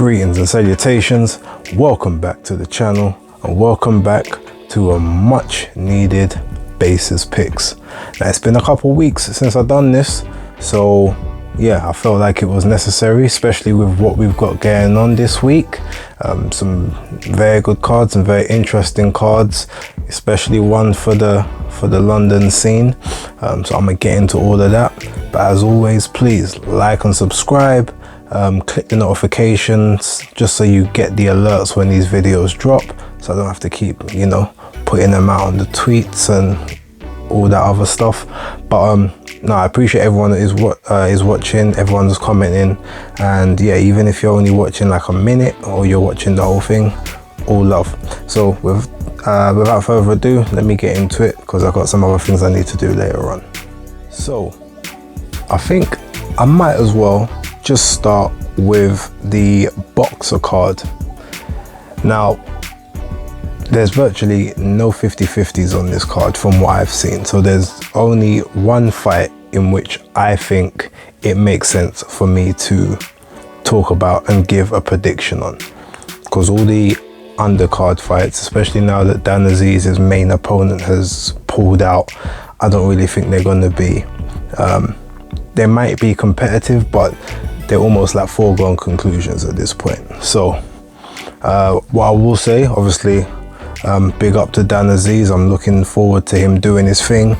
Greetings and salutations, welcome back to the channel and welcome back to a much needed basis picks. Now it's been a couple weeks since I've done this, so yeah, I felt like it was necessary, especially with what we've got going on this week. Some very good cards and very interesting cards, especially one for the London scene. So I'm gonna get into all of that, but as always, please like and subscribe. Click the notifications just so you get the alerts when these videos drop, so I don't have to keep putting them out on the tweets and all that other stuff. But no, I appreciate everyone that is watching, everyone that's commenting, and yeah, even if you're only watching like a minute or you're watching the whole thing, all love. So without further ado, let me get into it because I've got some other things I need to do later on. So I think I might as well just start with the boxer card. Now there's virtually no 50-50s on this card from what I've seen, so there's only one fight in which I think it makes sense for me to talk about and give a prediction on, because all the undercard fights, especially now that Dan Aziz's main opponent has pulled out, I don't really think they're going to be they might be competitive, but they're almost like foregone conclusions at this point. So what I will say, obviously, big up to Dan Aziz. I'm looking forward to him doing his thing.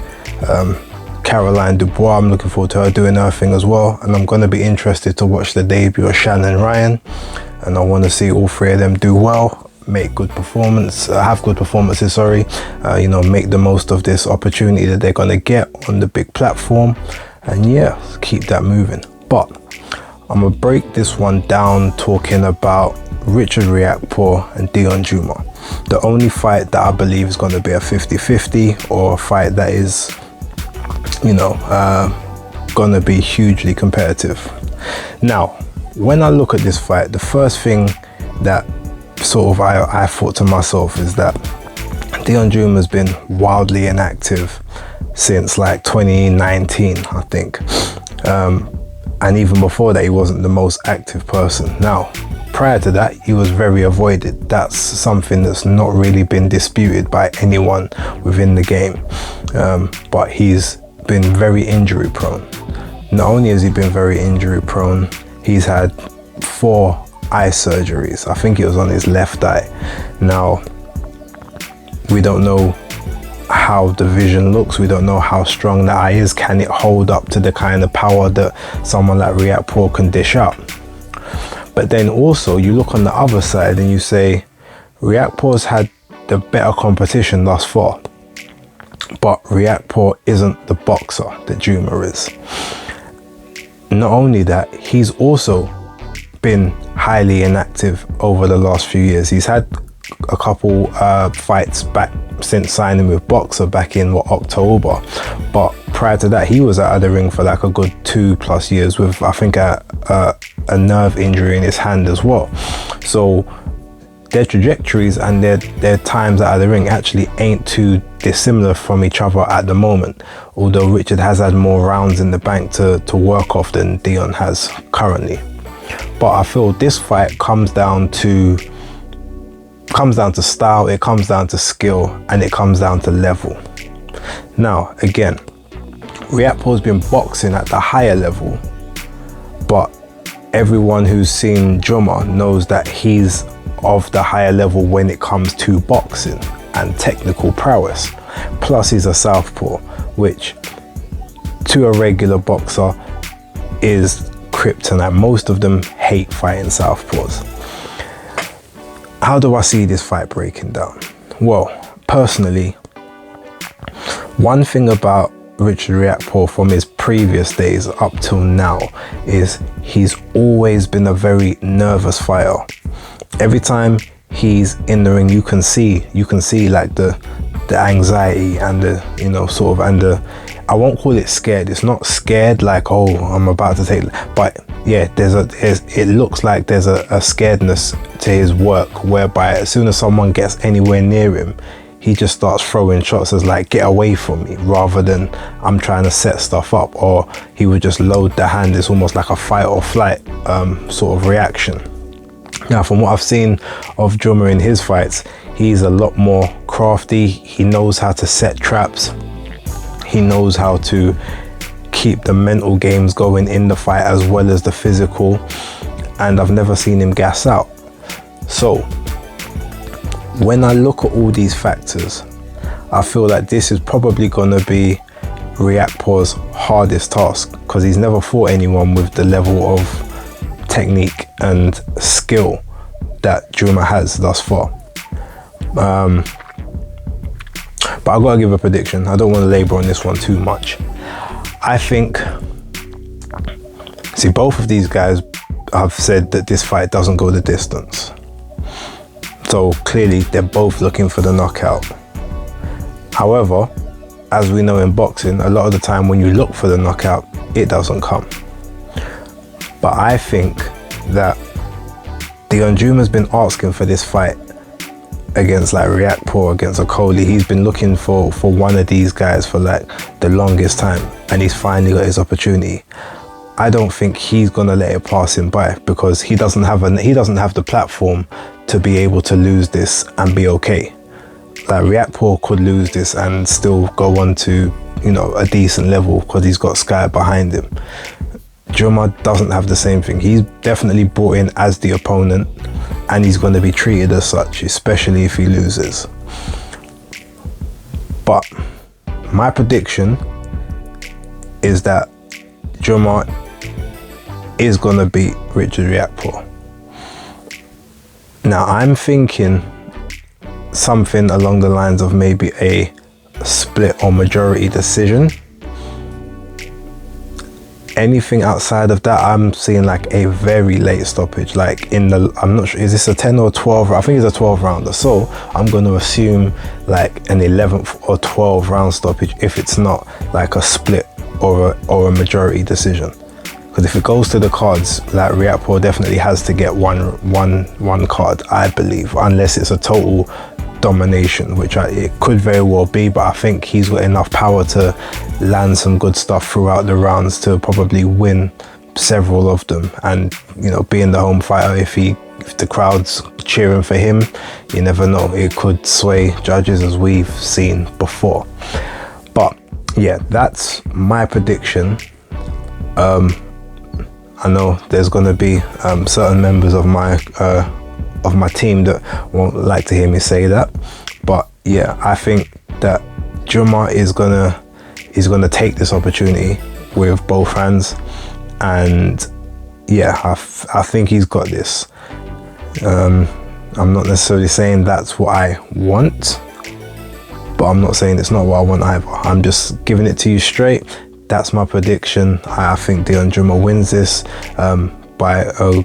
Caroline Dubois, I'm looking forward to her doing her thing as well, and I'm going to be interested to watch the debut of Shannon Ryan, and I want to see all three of them do well, make good performance, have good performances, sorry, make the most of this opportunity that they're going to get on the big platform, and yeah, keep that moving. But I'm gonna break this one down talking about Richard Riakporhe and Deion Jumah. The only fight that I believe is going to be a 50-50, or a fight that is going to be hugely competitive. Now, when I look at this fight, the first thing that sort of I thought to myself is that Deion Jumah has been wildly inactive since like 2019, I think. And even before that, he wasn't the most active person. Now, prior to that, he was very avoided. That's something that's not really been disputed by anyone within the game. But he's been very injury prone. Not only has he been very injury prone, he's had 4 eye surgeries. I think it was on his left eye. Now, we don't know how the vision looks, we don't know how strong the eye is. Can it hold up to the kind of power that someone like Riakporhe can dish out? But then also you look on the other side and you say Riakporhe's had the better competition thus far, but Riakporhe isn't the boxer that Jumah is. Not only that, he's also been highly inactive over the last few years. He's had a couple fights back since signing with Boxer back in October, but prior to that he was out of the ring for like a good 2+ years with, I think, a nerve injury in his hand as well. So their trajectories and their times out of the ring actually ain't too dissimilar from each other at the moment, although Richard has had more rounds in the bank to work off than Deion has currently. But I feel this fight comes down to style, it comes down to skill, and it comes down to level. Now again, Riakporhe's been boxing at the higher level, but everyone who's seen Jumah knows that he's of the higher level when it comes to boxing and technical prowess. Plus he's a southpaw, which to a regular boxer is kryptonite. Most of them hate fighting southpaws. How do I see this fight breaking down? Well, personally, one thing about Richard Riakporhe from his previous days up till now is he's always been a very nervous fighter. Every time he's in the ring, you can see like the anxiety and the I won't call it scared. It's not scared like, oh, I'm about to take, but yeah, it looks like there's a scaredness to his work, whereby as soon as someone gets anywhere near him, he just starts throwing shots as like, get away from me, rather than I'm trying to set stuff up. Or he would just load the hand. It's almost like a fight or flight sort of reaction. Now, from what I've seen of Jumah in his fights, he's a lot more crafty. He knows how to set traps. He knows how to keep the mental games going in the fight as well as the physical. And I've never seen him gas out. So when I look at all these factors, I feel like this is probably going to be Riakporhe's hardest task, because he's never fought anyone with the level of technique and skill that Jumah has thus far. But I've got to give a prediction. I don't want to labor on this one too much. I think, see, both of these guys have said that this fight doesn't go the distance. So clearly they're both looking for the knockout. However, as we know in boxing, a lot of the time when you look for the knockout, it doesn't come. But I think that Jumah's been asking for this fight against like Riakporhe, against Okoli. He's been looking for one of these guys for like the longest time, and he's finally got his opportunity. I don't think he's gonna let it pass him by, because he doesn't have the platform to be able to lose this and be okay. Like Riakporhe could lose this and still go on to, you know, a decent level because he's got Skye behind him. Jumah doesn't have the same thing. He's definitely brought in as the opponent, and he's going to be treated as such, especially if he loses. But my prediction is that Jumah is going to beat Richard Riakporhe. Now I'm thinking something along the lines of maybe a split or majority decision. Anything outside of that, I'm seeing like a very late stoppage, like in the, I'm not sure, is this a 10 or 12? I think it's a 12 rounder. So I'm going to assume like an 11th or 12 round stoppage if it's not like a split or a majority decision. Because if it goes to the cards, like Riakporhe definitely has to get one card, I believe, unless it's a total domination, which it could very well be, but I think he's got enough power to land some good stuff throughout the rounds to probably win several of them. And, you know, being the home fighter, if the crowd's cheering for him, you never know, it could sway judges, as we've seen before. But yeah, that's my prediction. I know there's going to be certain members of my team that won't like to hear me say that, but yeah, I think that Jumah is gonna take this opportunity with both hands, and yeah, I think he's got this. I'm not necessarily saying that's what I want, but I'm not saying it's not what I want either. I'm just giving it to you straight. That's my prediction. I think Jumah wins this by a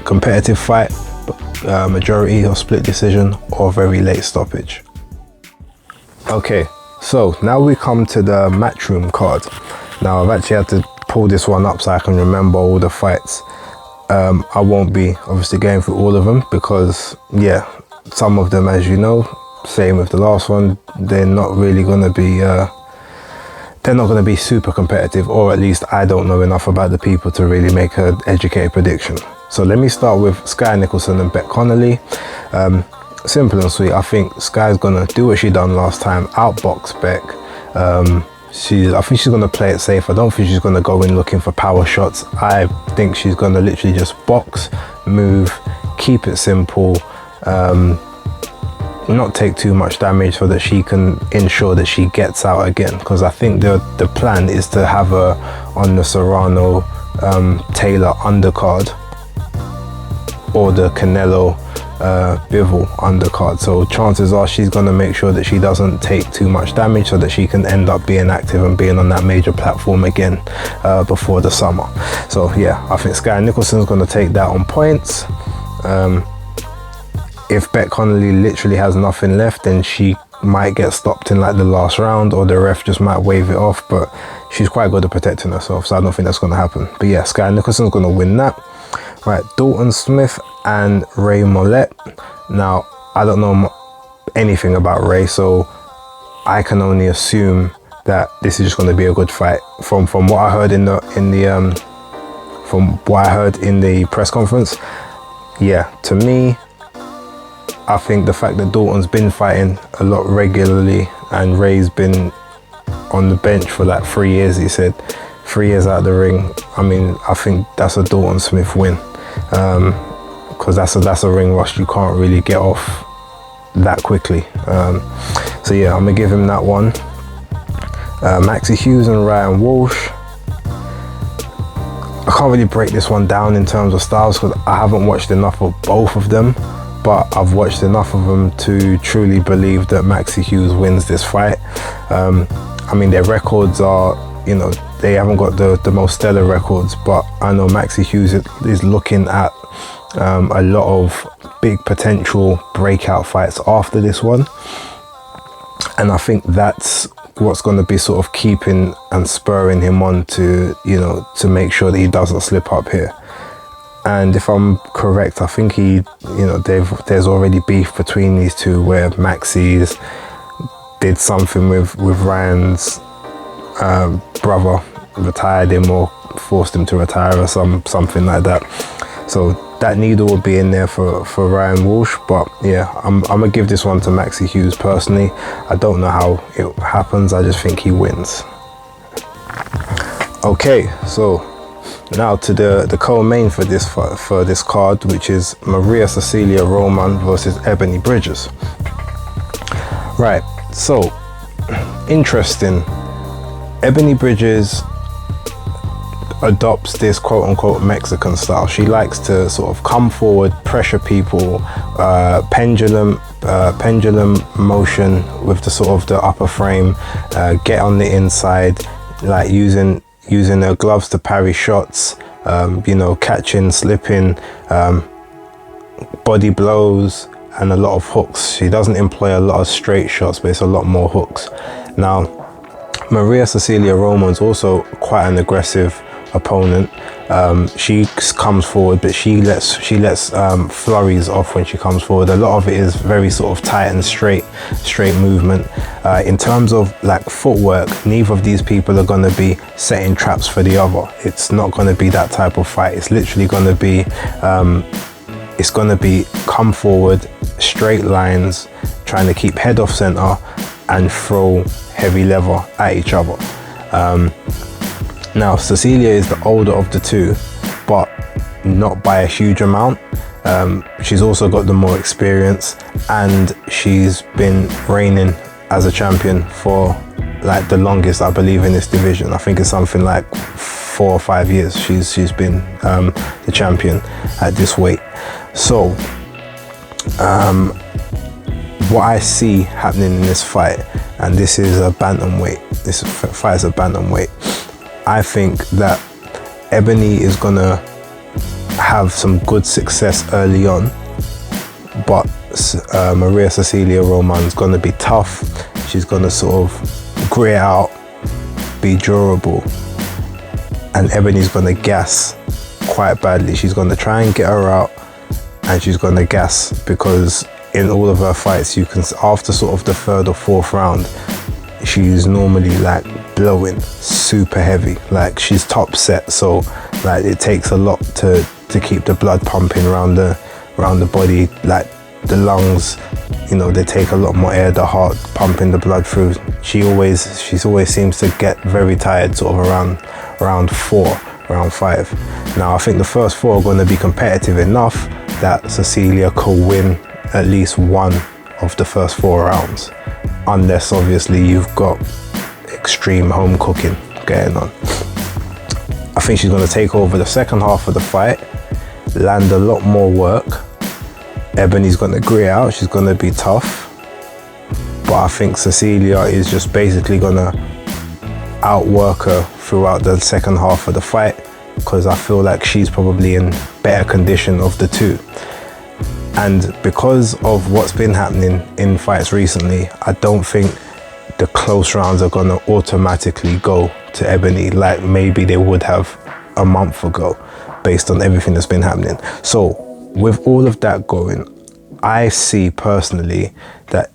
competitive fight, majority or split decision, or very late stoppage. Okay, so now we come to the Matchroom card. Now I've actually had to pull this one up so I can remember all the fights. I won't be obviously going through all of them because yeah, some of them, as you know, same with the last one, they're not really going to be they're not going to be super competitive, or at least I don't know enough about the people to really make an educated prediction. So let me start with Skye Nicolson and Beck Connolly. Simple and sweet. I think Skye's gonna do what she done last time, outbox Beck. I think she's gonna play it safe. I don't think she's gonna go in looking for power shots. I think she's gonna literally just box, move, keep it simple, not take too much damage so that she can ensure that she gets out again. Because I think the plan is to have her on the Serrano Taylor undercard, or the Canelo Bivol undercard. So chances are she's going to make sure that she doesn't take too much damage so that she can end up being active and being on that major platform again before the summer. So yeah, I think Skye Nicholson's going to take that on points. If Beck Connolly literally has nothing left, then she might get stopped in like the last round, or the ref just might wave it off, but she's quite good at protecting herself, so I don't think that's going to happen. But yeah, Skye Nicholson's going to win that. Right, Dalton Smith and Ray Mollett. Now, I don't know anything about Ray, so I can only assume that this is just going to be a good fight. From what I heard in the press conference, yeah, to me, I think the fact that Dalton's been fighting a lot regularly and Ray's been on the bench for like 3 years, he said, 3 years out of the ring. I mean, I think that's a Dalton Smith win, because that's a ring rust you can't really get off that quickly. So yeah, I'm gonna give him that one. Maxie Hughes and Ryan Walsh. I can't really break this one down in terms of styles because I haven't watched enough of both of them, but I've watched enough of them to truly believe that Maxie Hughes wins this fight. I mean, their records are, you know, they haven't got the most stellar records, but I know Maxie Hughes is looking at a lot of big potential breakout fights after this one. And I think that's what's going to be sort of keeping and spurring him on to, you know, to make sure that he doesn't slip up here. And if I'm correct, I think you know, there's already beef between these two where Maxie's did something with Ryan's brother, retired him or forced him to retire or something like that. So that needle will be in there for Ryan Walsh, but yeah, I'm gonna give this one to Maxie Hughes personally. I don't know how it happens, I just think he wins. Okay, so now to the co-main for this card, which is Maria Cecilia Roman versus Ebanie Bridges. Right, so interesting. Ebanie Bridges adopts this quote-unquote Mexican style. She likes to sort of come forward, pressure people, pendulum motion with the sort of the upper frame, get on the inside, like using her gloves to parry shots, you know, catching, slipping, body blows, and a lot of hooks. She doesn't employ a lot of straight shots, but it's a lot more hooks. Now, Maria Cecilia Roman's also quite an aggressive opponent. She comes forward, but she lets flurries off when she comes forward. A lot of it is very sort of tight and straight movement. In terms of like footwork, neither of these people are going to be setting traps for the other. It's not going to be that type of fight. It's literally going to be come forward, straight lines, trying to keep head off center and throw heavy lever at each other. Now, Cecilia is the older of the two, but not by a huge amount. She's also got the more experience, and she's been reigning as a champion for like the longest, I believe, in this division. I think it's something like 4 or 5 years she's been the champion at this weight. So what I see happening in this fight, and this is a bantamweight, this fight is a bantamweight, I think that Ebanie is gonna have some good success early on, but Maria Cecilia Roman's gonna be tough. She's gonna sort of grit out, be durable, and Ebanie's gonna gas quite badly. She's gonna try and get her out, and she's gonna gas, because in all of her fights, you can, after sort of the 3rd or 4th round, she's normally like blowing super heavy, like she's top set, so like it takes a lot to keep the blood pumping around the body. Like the lungs, you know, they take a lot more air, the heart pumping the blood through. She always seems to get very tired sort of around round 4, round 5. Now I think the first 4 are going to be competitive enough that Cecilia could win at least one of the first 4 rounds, unless obviously you've got extreme home cooking going on. I think she's going to take over the second half of the fight, land a lot more work. Ebanie's going to grit out, she's going to be tough, but I think Cecilia is just basically going to outwork her throughout the second half of the fight, because I feel like she's probably in better condition of the two. And because of what's been happening in fights recently, I don't think the close rounds are going to automatically go to Ebanie like maybe they would have a month ago, based on everything that's been happening. So with all of that going, I see personally that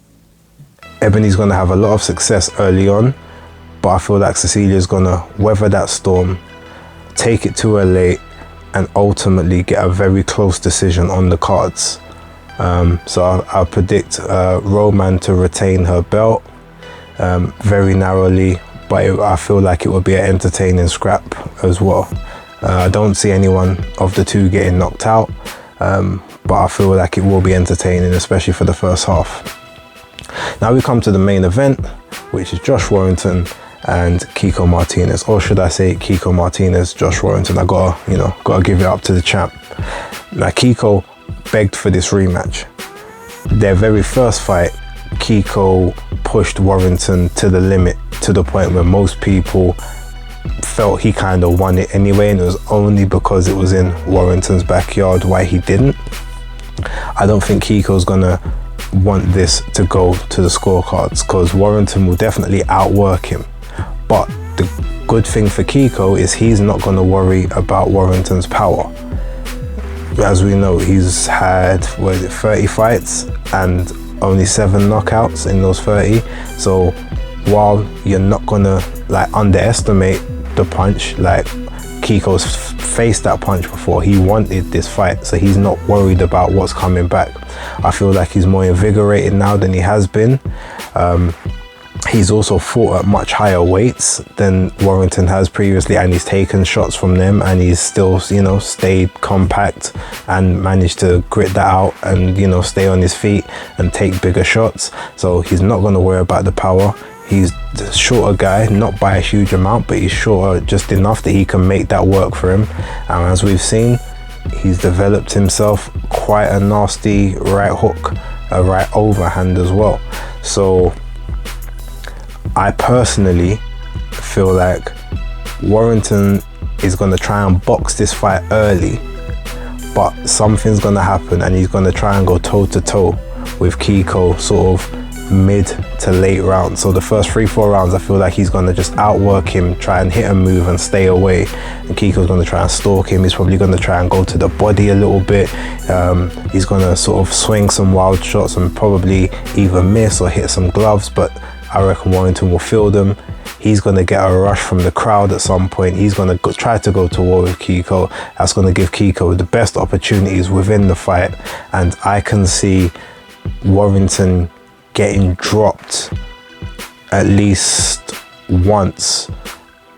Ebanie's going to have a lot of success early on, but I feel like Cecilia's going to weather that storm, take it to her late, and ultimately get a very close decision on the cards. So I predict Roman to retain her belt very narrowly, but I feel like it will be an entertaining scrap as well. I don't see anyone of the two getting knocked out, but I feel like it will be entertaining, especially for the first half. Now we come to the main event, which is Josh Warrington and Kiko Martinez, or should I say Kiko Martinez, Josh Warrington. I gotta give it up to the champ. Now Kiko begged for this rematch. Their very first fight, Kiko pushed Warrington to the limit, to the point where most people felt he kind of won it anyway, and it was only because it was in Warrington's backyard why he didn't. I don't think Kiko's gonna want this to go to the scorecards, because Warrington will definitely outwork him. But the good thing for Kiko is he's not gonna worry about Warrington's power. As we know, he's had, 30 fights and only 7 knockouts in those 30. So while you're not gonna like underestimate the punch, like Kiko's faced that punch before, he wanted this fight, so he's not worried about what's coming back. I feel like he's more invigorated now than he has been. He's also fought at much higher weights than Warrington has previously, and he's taken shots from them, and he's still, stayed compact and managed to grit that out and, stay on his feet and take bigger shots. So he's not going to worry about the power. He's a shorter guy, not by a huge amount, but he's shorter just enough that he can make that work for him. And as we've seen, he's developed himself quite a nasty right hook, a right overhand as well. So I personally feel like Warrington is going to try and box this fight early, but something's going to happen and he's going to try and go toe to toe with Kiko sort of mid to late rounds. So the first 3-4 rounds, I feel like he's going to just outwork him, try and hit a move and stay away, and Kiko's going to try and stalk him. He's probably going to try and go to the body a little bit. He's going to sort of swing some wild shots and probably either miss or hit some gloves, but I reckon Warrington will feel them. He's going to get a rush from the crowd at some point. He's going to try to go to war with Kiko. That's going to give Kiko the best opportunities within the fight, and I can see Warrington getting dropped at least once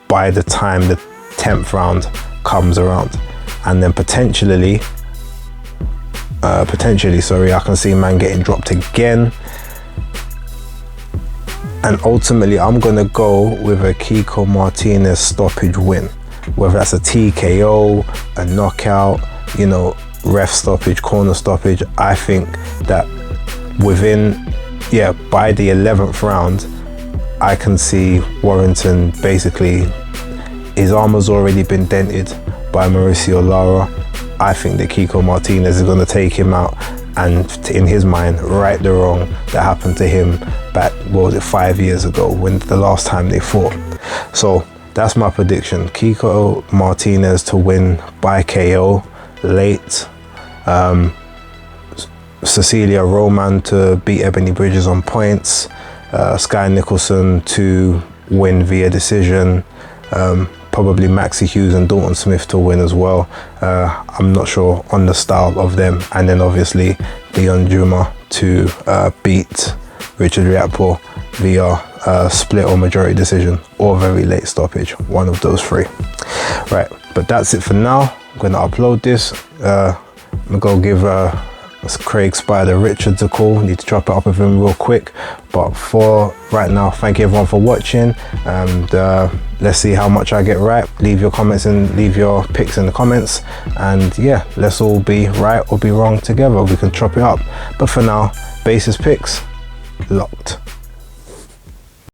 by the time the 10th round comes around, and then potentially I can see man getting dropped again. And ultimately, I'm going to go with a Kiko Martinez stoppage win. Whether that's a TKO, a knockout, ref stoppage, corner stoppage. I think that by the 11th round, I can see Warrington basically, his armor's already been dented by Mauricio Lara. I think that Kiko Martinez is going to take him out and, in his mind, right the wrong that happened to him back, 5 years ago, when the last time they fought. So that's my prediction. Kiko Martinez to win by KO late. Cecilia Roman to beat Ebanie Bridges on points. Skye Nicolson to win via decision. Probably Maxi Hughes and Dalton Smith to win as well. I'm not sure on the style of them. And then obviously Deion Jumah to beat Richard Riakporhe via split or majority decision or very late stoppage. One of those 3. Right, but that's it for now. I'm going to upload this. I'm going to go give Craig Spider Richards a call. Need to chop it up with him real quick. But for right now, thank you everyone for watching, and let's see how much I get right. Leave your comments and leave your picks in the comments, and yeah, let's all be right or be wrong together. We can chop it up. But for now, basis picks locked.